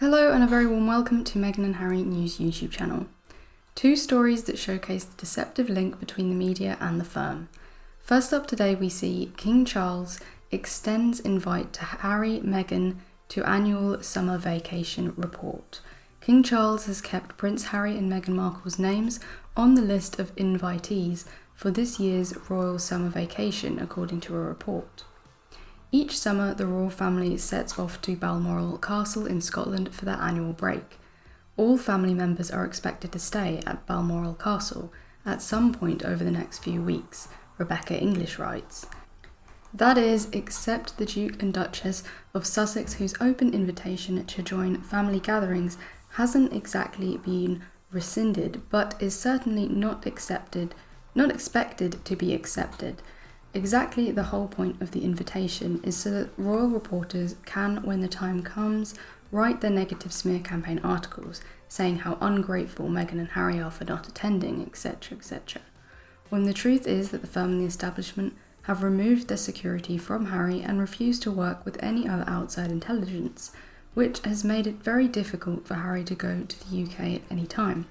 Hello and a very warm welcome to Meghan and Harry News YouTube channel. Two stories that showcase the deceptive link between the media and the firm. First up today we see King Charles extends invite to Harry, Meghan to annual summer vacation report. King Charles has kept Prince Harry and Meghan Markle's names on the list of invitees for this year's royal summer vacation, according to a report. Each summer, the royal family sets off to Balmoral Castle in Scotland for their annual break. All family members are expected to stay at Balmoral Castle at some point over the next few weeks, Rebecca English writes. That is, except the Duke and Duchess of Sussex, whose open invitation to join family gatherings hasn't exactly been rescinded, but is certainly not expected to be accepted. Exactly the whole point of the invitation is so that royal reporters can, when the time comes, write their negative smear campaign articles, saying how ungrateful Meghan and Harry are for not attending, etc., etc. When the truth is that the firm and the establishment have removed their security from Harry and refused to work with any other outside intelligence, which has made it very difficult for Harry to go to the UK at any time.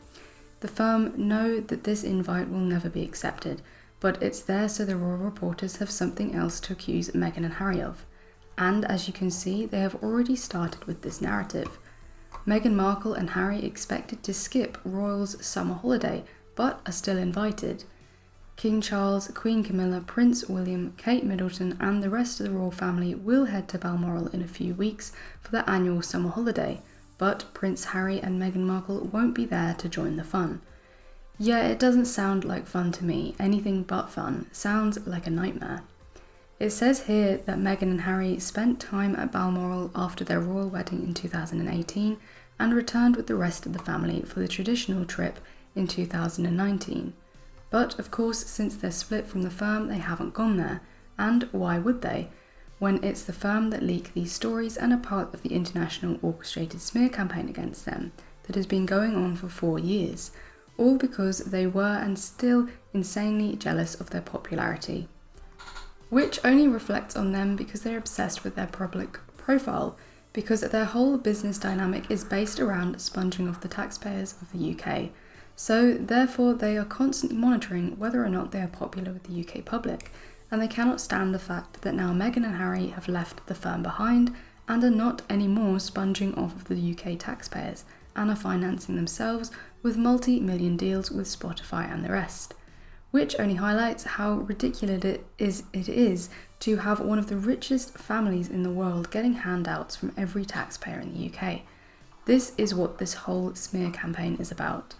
The firm know that this invite will never be accepted, but it's there so the royal reporters have something else to accuse Meghan and Harry of. And as you can see, they have already started with this narrative. Meghan Markle and Harry expected to skip royals' summer holiday, but are still invited. King Charles, Queen Camilla, Prince William, Kate Middleton and the rest of the royal family will head to Balmoral in a few weeks for their annual summer holiday, but Prince Harry and Meghan Markle won't be there to join the fun. Yeah, it doesn't sound like fun to me. Anything but fun. Sounds like a nightmare. It says here that Meghan and Harry spent time at Balmoral after their royal wedding in 2018 and returned with the rest of the family for the traditional trip in 2019. But of course, since they're split from the firm, they haven't gone there. And why would they? When it's the firm that leak these stories and are part of the international orchestrated smear campaign against them that has been going on for 4 years. All because they were and still insanely jealous of their popularity, which only reflects on them because they're obsessed with their public profile, because their whole business dynamic is based around sponging off the taxpayers of the UK. So therefore they are constantly monitoring whether or not they are popular with the UK public, and they cannot stand the fact that now Meghan and Harry have left the firm behind and are not anymore sponging off of the UK taxpayers and are financing themselves with multi-million deals with Spotify and the rest, which only highlights how ridiculous it is to have one of the richest families in the world getting handouts from every taxpayer in the UK. This is what this whole smear campaign is about.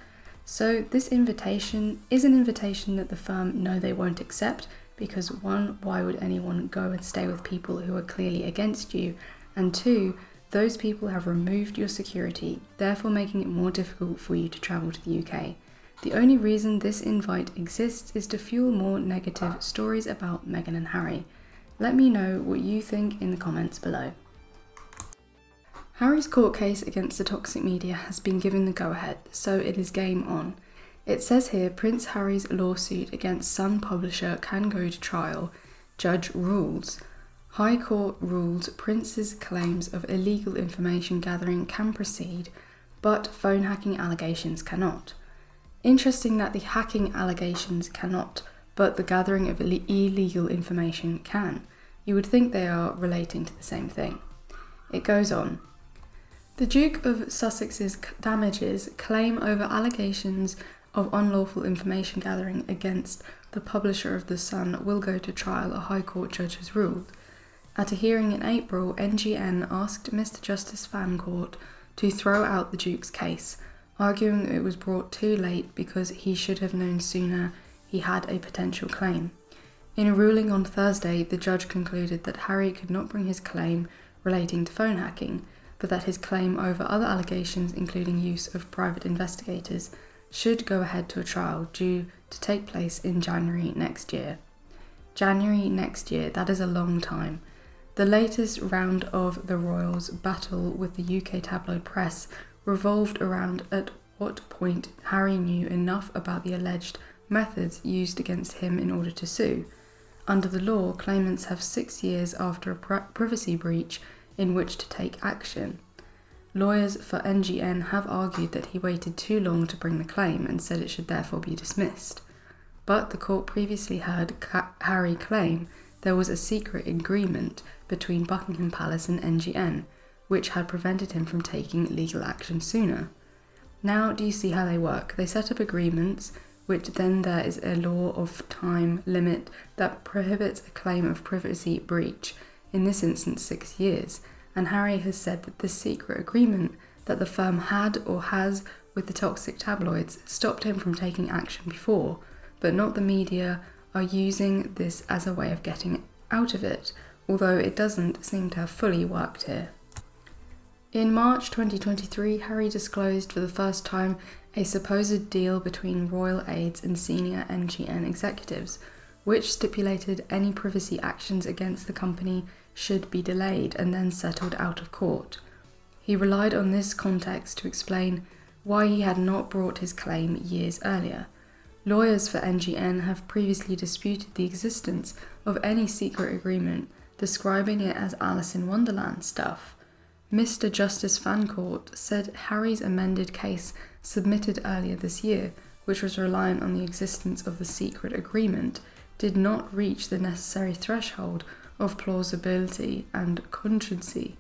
So this invitation is an invitation that the firm know they won't accept because 1, why would anyone go and stay with people who are clearly against you, and 2, those people have removed your security, therefore making it more difficult for you to travel to the UK. The only reason this invite exists is to fuel more negative stories about Meghan and Harry. Let me know what you think in the comments below. Harry's court case against the toxic media has been given the go-ahead, so it is game on. It says here Prince Harry's lawsuit against Sun publisher can go to trial. Judge rules. High Court rules Prince's claims of illegal information gathering can proceed, but phone hacking allegations cannot. Interesting that the hacking allegations cannot, but the gathering of illegal information can. You would think they are relating to the same thing. It goes on. The Duke of Sussex's damages claim over allegations of unlawful information gathering against the publisher of The Sun will go to trial, a High Court judge has ruled. At a hearing in April, NGN asked Mr Justice Fancourt to throw out the Duke's case, arguing that it was brought too late because he should have known sooner he had a potential claim. In a ruling on Thursday, the judge concluded that Harry could not bring his claim relating to phone hacking, but that his claim over other allegations, including use of private investigators, should go ahead to a trial due to take place in January next year. January next year, that is a long time. The latest round of the royals' battle with the UK tabloid press revolved around at what point Harry knew enough about the alleged methods used against him in order to sue. Under the law, claimants have 6 years after a privacy breach in which to take action. Lawyers for NGN have argued that he waited too long to bring the claim and said it should therefore be dismissed. But the court previously heard Harry claim there was a secret agreement between Buckingham Palace and NGN, which had prevented him from taking legal action sooner. Now, do you see how they work? They set up agreements, which then there is a law of time limit that prohibits a claim of privacy breach, in this instance 6 years, and Harry has said that this secret agreement that the firm had or has with the toxic tabloids stopped him from taking action before, but not the media are using this as a way of getting out of it, although it doesn't seem to have fully worked here. In March 2023, Harry disclosed for the first time a supposed deal between royal aides and senior NGN executives, which stipulated any privacy actions against the company should be delayed and then settled out of court. He relied on this context to explain why he had not brought his claim years earlier. Lawyers for NGN have previously disputed the existence of any secret agreement, describing it as Alice in Wonderland stuff. Mr. Justice Fancourt said Harry's amended case submitted earlier this year, which was reliant on the existence of the secret agreement, did not reach the necessary threshold of plausibility and contingency.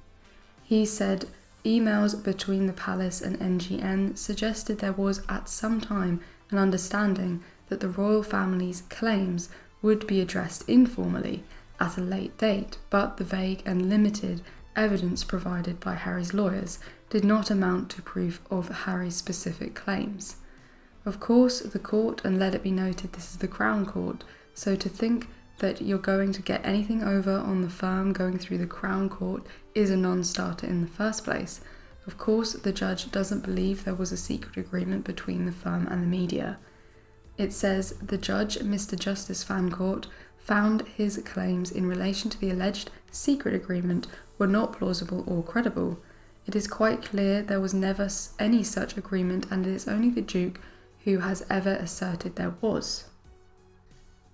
He said emails between the palace and NGN suggested there was at some time an understanding that the royal family's claims would be addressed informally at a late date, but the vague and limited evidence provided by Harry's lawyers did not amount to proof of Harry's specific claims. Of course, the court, and let it be noted this is the Crown Court, so to think that you're going to get anything over on the firm going through the Crown Court is a non-starter in the first place. Of course, the judge doesn't believe there was a secret agreement between the firm and the media. It says the judge, Mr. Justice Fancourt, found his claims in relation to the alleged secret agreement were not plausible or credible. It is quite clear there was never any such agreement, and it is only the Duke who has ever asserted there was.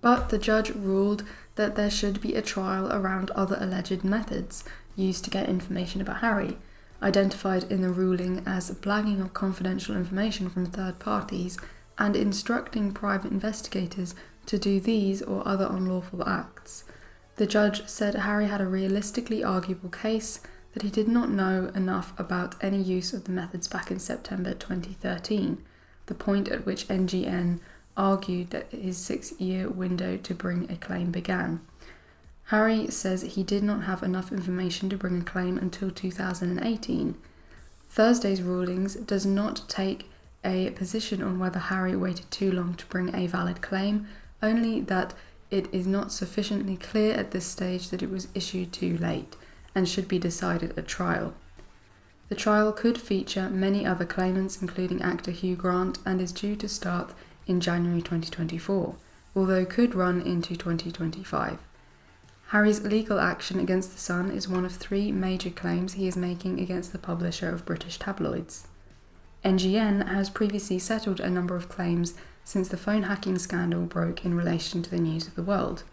But the judge ruled that there should be a trial around other alleged methods used to get information about Harry, identified in the ruling as blagging of confidential information from third parties and instructing private investigators to do these or other unlawful acts. The judge said Harry had a realistically arguable case, that he did not know enough about any use of the methods back in September 2013, the point at which NGN argued that his 6-year window to bring a claim began. Harry says he did not have enough information to bring a claim until 2018. Thursday's rulings does not take a position on whether Harry waited too long to bring a valid claim, only that it is not sufficiently clear at this stage that it was issued too late and should be decided at trial. The trial could feature many other claimants, including actor Hugh Grant, and is due to start in January 2024, although could run into 2025. Harry's legal action against The Sun is one of 3 major claims he is making against the publisher of British tabloids. NGN has previously settled a number of claims since the phone hacking scandal broke in relation to the News of the World,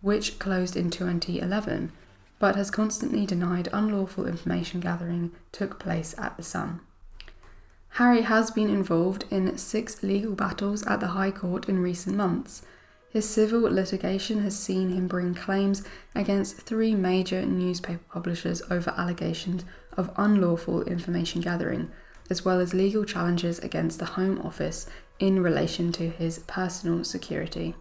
which closed in 2011, but has constantly denied unlawful information gathering took place at The Sun. Harry has been involved in 6 legal battles at the High Court in recent months. His civil litigation has seen him bring claims against 3 major newspaper publishers over allegations of unlawful information gathering, as well as legal challenges against the Home Office in relation to his personal security.